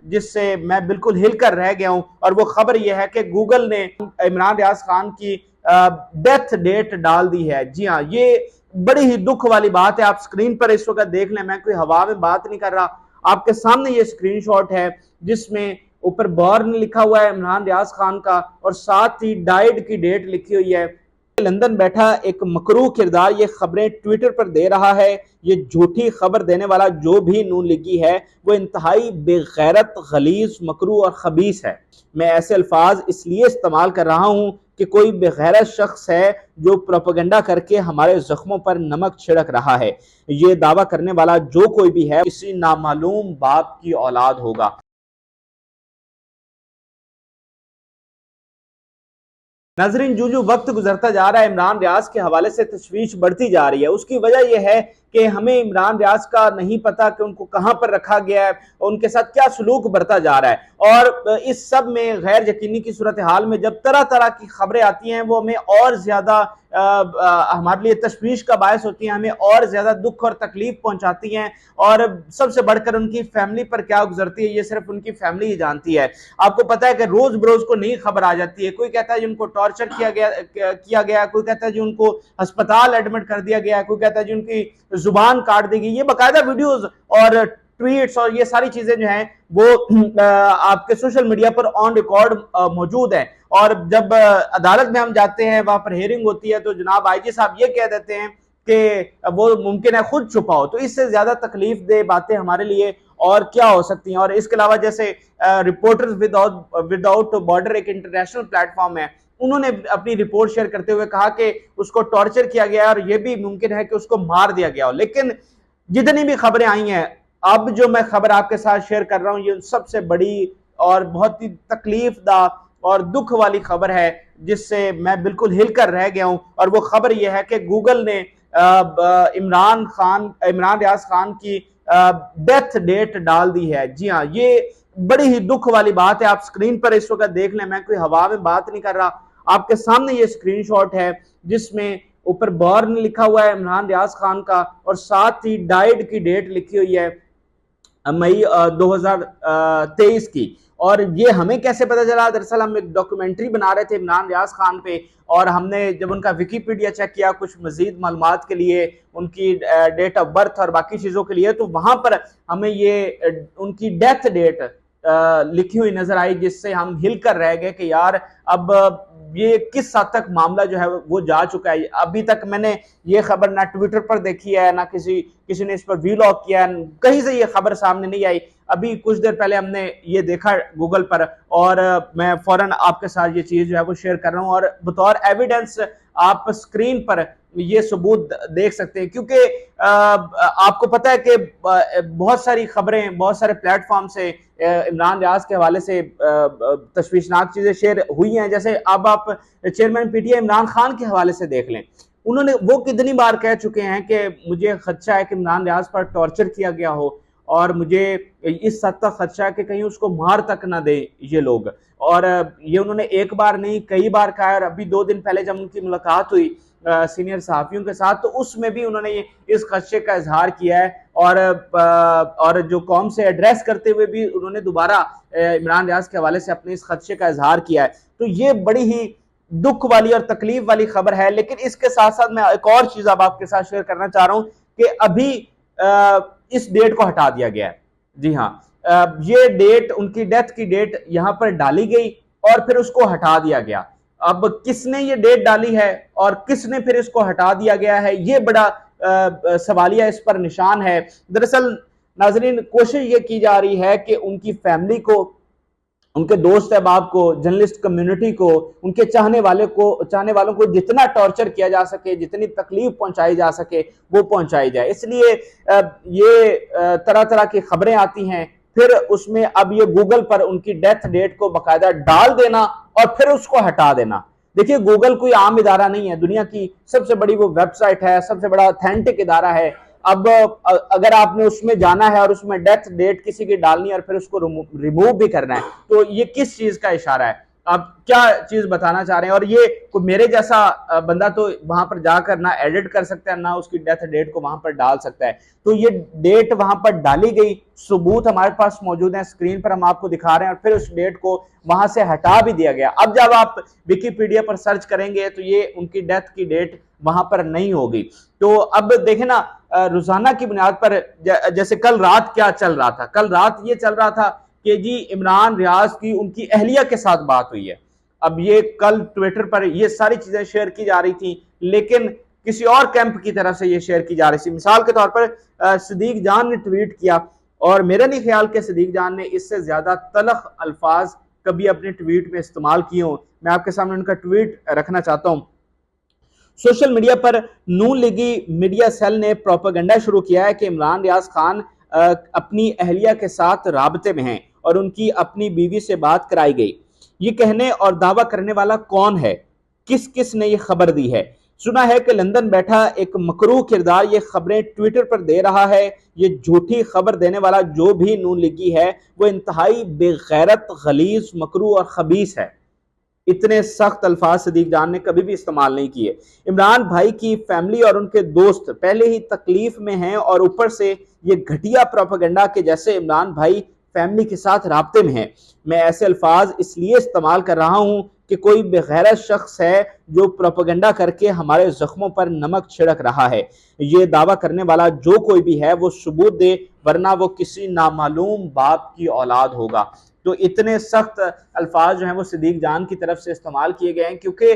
जिससे मैं बिल्कुल हिलकर रह गया हूं। और वो खबर यह है कि गूगल ने इमरान रियाज खान की डेथ डेट डाल दी है। जी हाँ, ये बड़ी ही दुख वाली बात है। आप स्क्रीन पर इस वक्त देख लें, मैं कोई हवा में बात नहीं कर रहा, आपके सामने ये स्क्रीनशॉट है जिसमें ऊपर बॉर्न लिखा हुआ है इमरान रियाज खान का और साथ ही डाइड की डेट लिखी हुई है। लंदन बैठा एक मकरूह किरदार ये खबरें ट्विटर पर दे रहा है। ये झूठी खबर देने वाला जो भी नून लिगी है वो इंतहाई बेगैरत, गलीज, मकरूह और खबीस है। मैं ऐसे अल्फाज इसलिए इस्तेमाल कर रहा हूं कि कोई बेगैरत शख्स है जो प्रोपेगेंडा करके हमारे जख्मों पर नमक छिड़क रहा है। ये दावा करने वाला जो कोई भी है किसी नामालूम बाप की औलाद होगा। नाजरीन, जो जो वक्त गुजरता जा रहा है इमरान रियाज के हवाले से तशवीश बढ़ती जा रही है। उसकी वजह यह है कि हमें इमरान रियाज का नहीं पता कि उनको कहां पर रखा गया है, उनके साथ क्या सलूक बरता जा रहा है। और इस सब में गैर यकीनी की सूरत हाल में जब तरह तरह की खबरें आती हैं वो हमें और ज्यादा हमारे लिए तशवीश का बायस होती हैं, हमें और ज्यादा दुख और तकलीफ पहुंचाती हैं। और सबसे बढ़कर उनकी फैमिली पर क्या गुजरती है ये सिर्फ उनकी फैमिली ही जानती है। आपको पता है कि रोज बरोज को नई खबर आ जाती है। कोई कहता है जी उनको टॉर्चर किया गया, कोई कहता है जी उनको अस्पताल एडमिट कर दिया गया, कोई कहता है जी उनकी जुबान काट दी गई। ये बाकायदा वीडियोस और ट्वीट्स और ये सारी चीजें जो हैं वो आपके सोशल मीडिया पर ऑन रिकॉर्ड मौजूद है। और जब अदालत में हम जाते हैं, वहां पर हियरिंग होती है, तो जनाब आईजी साहब ये कह देते हैं कि वो मुमकिन है खुद छुपाओ। तो इससे ज्यादा तकलीफ दे बातें हमारे लिए और क्या हो सकती हैं। और इसके अलावा जैसे रिपोर्टर्स विदाउट बॉर्डर एक इंटरनेशनल प्लेटफॉर्म है, उन्होंने अपनी रिपोर्ट शेयर करते हुए कहा कि उसको टॉर्चर किया गया और यह भी मुमकिन है कि उसको मार दिया गया हो। लेकिन जितनी भी खबरें आई हैं, अब जो मैं खबर आपके साथ शेयर कर रहा हूं ये सबसे बड़ी और बहुत ही तकलीफदा और दुख वाली खबर है जिससे मैं बिल्कुल हिलकर रह गया हूं। और वो खबर यह है कि गूगल ने इमरान रियाज खान की डेथ डेट डाल दी है। जी हाँ, ये बड़ी ही दुख वाली बात है। आप स्क्रीन पर इस वक्त देख लें, मैं कोई हवा में बात नहीं कर रहा, आपके सामने ये स्क्रीनशॉट है जिसमें ऊपर बॉर्न लिखा हुआ है इमरान रियाज खान का और साथ ही डाइड की डेट लिखी हुई है मई 2023 की। और ये हमें कैसे पता चला? दरअसल हम एक डॉक्यूमेंट्री बना रहे थे इमरान रियाज खान पे, और हमने जब उनका विकीपीडिया चेक किया कुछ मजीद मालूमात के लिए, उनकी डेट ऑफ बर्थ और बाकी चीज़ों के लिए, तो वहां पर हमें ये उनकी डेथ डेट लिखी हुई नजर आई, जिससे हम हिलकर रह गए कि यार अब ये किस हद तक मामला जो है वो जा चुका है। अभी तक मैंने ये खबर ना ट्विटर पर देखी है, ना किसी ने इस पर वीलॉग किया है, कहीं से ये खबर सामने नहीं आई। अभी कुछ देर पहले हमने ये देखा गूगल पर, और मैं फौरन आपके साथ ये चीज जो है वो शेयर कर रहा हूँ। और बतौर एविडेंस आप स्क्रीन पर ये सबूत देख सकते हैं, क्योंकि आपको पता है कि बहुत सारी खबरें बहुत सारे प्लेटफॉर्म से इमरान रियाज के हवाले से तशवीशनाक चीजें शेयर हुई हैं। जैसे अब आप चेयरमैन पीटीआई इमरान खान के हवाले से देख लें, उन्होंने वो कितनी बार कह चुके हैं कि मुझे खदशा है कि इमरान रियाज पर टॉर्चर किया गया हो, और मुझे इस हद तक खदशा है कि कहीं उसको मार तक ना दे ये लोग। और ये उन्होंने एक बार नहीं कई बार कहा। और अभी 2 दिन पहले जब उनकी मुलाकात हुई सीनियर सहाफियों के साथ, तो उसमें भी उन्होंने इस खदशे का इजहार किया है। और जो कौम से एड्रेस करते हुए भी उन्होंने दोबारा इमरान रियाज के हवाले से अपने इस खदशे का इजहार किया है। तो ये बड़ी ही दुख वाली और तकलीफ वाली खबर है। लेकिन इसके साथ साथ मैं एक और चीज अब आपके साथ शेयर करना चाह रहा हूं कि अभी इस डेट को हटा दिया गया है। जी हाँ, ये डेट, उनकी डेथ की डेट यहां पर डाली गई और फिर उसको हटा दिया गया। अब किसने ये डेट डाली है और किसने फिर इसको हटा दिया गया है, ये बड़ा सवालिया इस पर निशान है। दरअसल नाजरीन, कोशिश ये की जा रही है कि उनकी फैमिली को, उनके दोस्त अहबाब को, जर्नलिस्ट कम्युनिटी को, उनके चाहने वालों को जितना टॉर्चर किया जा सके, जितनी तकलीफ पहुंचाई जा सके वो पहुंचाई जाए। इसलिए ये तरह तरह की खबरें आती हैं, फिर उसमें अब ये गूगल पर उनकी डेथ डेट को बाकायदा डाल देना और फिर उसको हटा देना। देखिए, गूगल कोई आम इदारा नहीं है, दुनिया की सबसे बड़ी वो वेबसाइट है, सबसे बड़ा ऑथेंटिक इदारा है। अब अगर आपने उसमें जाना है और उसमें डेथ डेट किसी की डालनी है और फिर उसको रिमूव भी करना है, तो ये किस चीज का इशारा है? आप क्या चीज बताना चाह रहे हैं? और ये कोई मेरे जैसा बंदा तो वहां पर जाकर ना एडिट कर सकता है, ना उसकी डेथ डेट को वहां पर डाल सकता है। तो ये डेट वहां पर डाली गई, सबूत हमारे पास मौजूद है, स्क्रीन पर हम आपको दिखा रहे हैं, और फिर उस डेट को वहां से हटा भी दिया गया। अब जब आप विकिपीडिया पर सर्च करेंगे तो ये उनकी डेथ की डेट वहां पर नहीं होगी। तो अब देखें ना, रोजाना की बुनियाद पर जैसे कल रात क्या चल रहा था, कल रात ये चल रहा था कि जी इमरान रियाज की उनकी अहलिया के साथ बात हुई है। अब ये कल ट्विटर पर ये सारी चीजें शेयर की जा रही थी, लेकिन किसी और कैंप की तरफ से ये शेयर की जा रही थी। मिसाल के तौर पर सदीक जान ने ट्वीट किया, और मेरा नहीं ख्याल कि सदीक जान ने इससे ज्यादा तलख अल्फाज कभी अपने ट्वीट में इस्तेमाल किए हों। मैं आपके सामने उनका ट्वीट रखना चाहता हूं। सोशल मीडिया पर नून लीगी मीडिया सेल ने प्रोपेगेंडा शुरू किया है कि इमरान रियाज खान अपनी अहलिया के साथ राबते में हैं और उनकी अपनी बीवी से बात कराई गई। ये कहने और दावा करने वाला कौन है? किस किस ने ये खबर दी है? सुना है कि लंदन बैठा एक मकरूह किरदार ये खबरें ट्विटर पर दे रहा है। ये झूठी खबर देने वाला जो भी नून लीगी है वो इंतहाई बेगैरत, गलीज, मकरूह और खबीस है। इतने सख्त अल्फाज सदीक जान ने कभी भी इस्तेमाल नहीं किए। इमरान भाई की फैमिली और उनके दोस्त पहले ही तकलीफ में हैं, और ऊपर से ये घटिया प्रोपेगेंडा के जैसे इमरान भाई फैमिली के साथ राब्ते में हैं। मैं ऐसे अल्फाज इसलिए इस्तेमाल कर रहा हूं कि कोई बेगैरत शख्स है जो प्रोपेगेंडा करके हमारे जख्मों पर नमक छिड़क रहा है। ये दावा करने वाला जो कोई भी है वो सबूत दे, वरना वो किसी नामालूम बाप की औलाद होगा। तो इतने सख्त अल्फाज जो हैं वो सदीक जान की तरफ से इस्तेमाल किए गए हैं, क्योंकि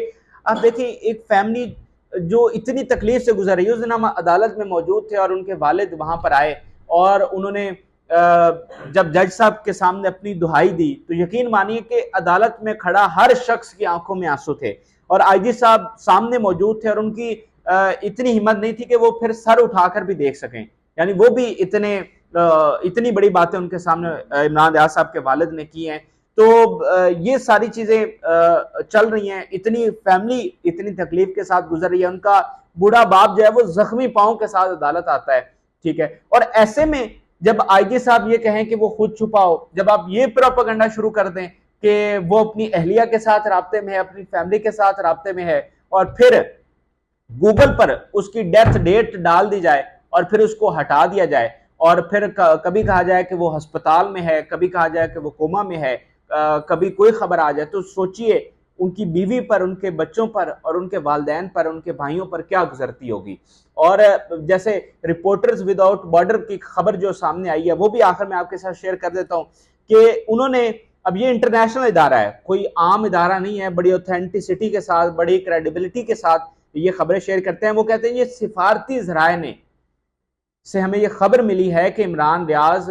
आप देखिए एक फैमिली जो इतनी तकलीफ से गुजर रही है। उस दिन हम अदालत में मौजूद थे और उनके वालिद वहां पर आए, और उन्होंने जब जज साहब के सामने अपनी दुहाई दी तो यकीन मानिए कि अदालत में खड़ा हर शख्स की आंखों में आंसू थे, और आईजी साहब सामने मौजूद थे, और उनकी इतनी हिम्मत नहीं थी कि वो फिर सर उठाकर भी देख सकें। यानी वो भी इतनी बड़ी बातें उनके सामने इमरान रियाज साहब के वालिद ने की हैं। तो ये सारी चीजें चल रही हैं। इतनी फैमिली इतनी तकलीफ के साथ गुजर रही है, उनका बूढ़ा बाप जो है वो जख्मी पांव के साथ अदालत आता है, ठीक है। और ऐसे में जब आईजी साहब ये कहें कि वो खुद छुपाओ, जब आप ये प्रोपेगेंडा शुरू कर दें कि वो अपनी अहलिया के साथ राब्ते में है, अपनी फैमिली के साथ राब्ते में है, और फिर गूगल पर उसकी डेथ डेट डाल दी जाए और फिर उसको हटा दिया जाए, और फिर कभी कहा जाए कि वो अस्पताल में है, कभी कहा जाए कि वो कोमा में है, कभी कोई खबर आ जाए, तो सोचिए उनकी बीवी पर, उनके बच्चों पर और उनके वालिदैन पर, उनके भाइयों पर क्या गुजरती होगी। और जैसे रिपोर्टर्स विदाउट बॉर्डर की खबर जो सामने आई है वो भी आखिर में आपके साथ शेयर कर देता हूं कि उन्होंने, अब ये इंटरनेशनल इदारा है, कोई आम इदारा नहीं है, बड़ी ऑथेंटिसिटी के साथ, बड़ी क्रेडिबिलिटी के साथ ये खबरें शेयर करते हैं। वो कहते हैं ये सिफारती जराए ने से हमें ये खबर मिली है कि इमरान रियाज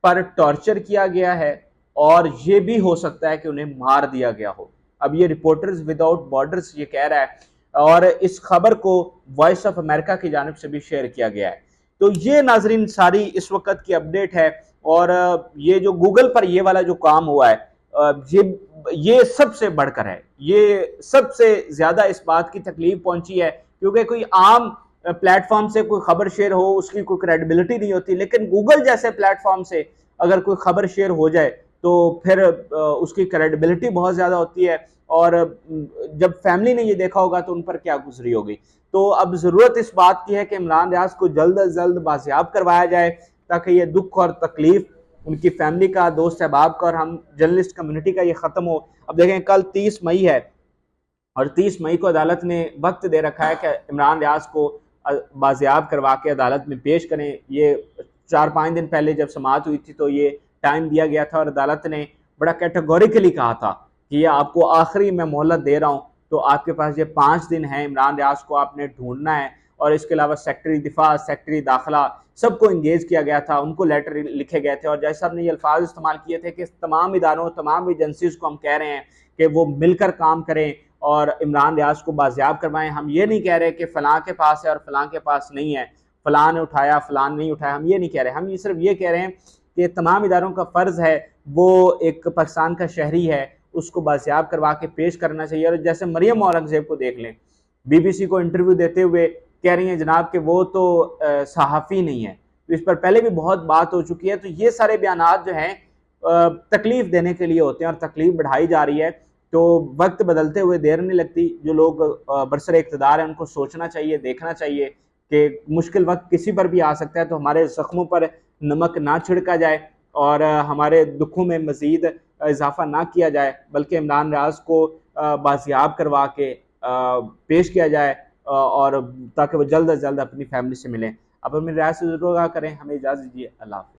पर टॉर्चर किया गया है, और ये भी हो सकता है कि उन्हें मार दिया गया हो। अब ये रिपोर्टर्स विदाउट बॉर्डर्स ये कह रहा है, और इस खबर को वॉइस ऑफ अमेरिका की जानिब से भी शेयर किया गया है। तो ये नाजरीन सारी इस वक्त की अपडेट है। और ये जो गूगल पर ये वाला जो काम हुआ है, ये सबसे बढ़कर है, ये सबसे ज्यादा इस बात की तकलीफ पहुंची है, क्योंकि कोई आम प्लेटफॉर्म से कोई खबर शेयर हो उसकी कोई क्रेडिबिलिटी नहीं होती, लेकिन गूगल जैसे प्लेटफॉर्म से अगर कोई खबर शेयर हो जाए तो फिर उसकी क्रेडिबिलिटी बहुत ज्यादा होती है। और जब फैमिली ने ये देखा होगा तो उन पर क्या गुजरी होगी। तो अब जरूरत इस बात की है कि इमरान रियाज को जल्द अज जल्द बाजियाब करवाया जाए, ताकि ये दुख और तकलीफ उनकी फैमिली का, दोस्त अहबाब का और हम जर्नलिस्ट कम्युनिटी का ये खत्म हो। अब देखें कल 30 मई है, और 30 मई को अदालत ने वक्त दे रखा है कि इमरान रियाज को बाजियाब करवा के अदालत में पेश करें। ये 4-5 दिन पहले जब समाअत हुई थी तो ये टाइम दिया गया था, और अदालत ने बड़ा कैटेगोरिकली कहा था कि ये आपको आखिरी में मोहलत दे रहा हूँ, तो आपके पास ये 5 दिन है, इमरान रियाज को आपने ढूंढना है। और इसके अलावा सेक्रेटरी दिफा, सेक्रेटरी दाखिला सबको इंगेज किया गया था, उनको लेटर लिखे गए थे, और जज साहब ने ये अल्फाज इस्तेमाल किए थे कि तमाम इदारों, तमाम एजेंसीज को हम कह रहे हैं कि वो मिलकर काम करें और इमरान रियाज को बाजियाब करवाएं। हम ये नहीं कह रहे कि फलां के पास है और फलां के पास नहीं है, फलां ने उठाया फलां नहीं उठाया, हम ये नहीं कह रहे। हम ये सिर्फ ये कह रहे हैं कि तमाम इदारों का फ़र्ज़ है, वो एक पाकिस्तान का शहरी है, उसको बाजियाब करवा के पेश करना चाहिए। और जैसे मरियम औरंगजेब को देख लें, BBC को इंटरव्यू देते हुए कह रही हैं जनाब कि वो तो सहाफ़ी नहीं है, तो इस पर पहले भी बहुत बात हो चुकी है। तो ये सारे बयानात जो हैं तकलीफ देने के लिए होते हैं और तकलीफ बढ़ाई जा रही है। तो वक्त बदलते हुए देर नहीं लगती। जो लोग बरसर इक़्तिदार हैं उनको सोचना चाहिए, देखना चाहिए कि मुश्किल वक्त किसी पर भी आ सकता है, तो हमारे ज़ख्मों पर नमक ना छिड़का जाए और हमारे दुखों में मज़ीद इजाफा ना किया जाए, बल्कि इमरान रियाज को बाजियाब करवा के पेश किया जाए और ताकि वो जल्द अज जल्द अपनी फैमिली से मिलें। आप अपनी राय से ज़रूर आगाह करें। हमें इजाज़त दीजिए। अल्लाह हाफ़िज़।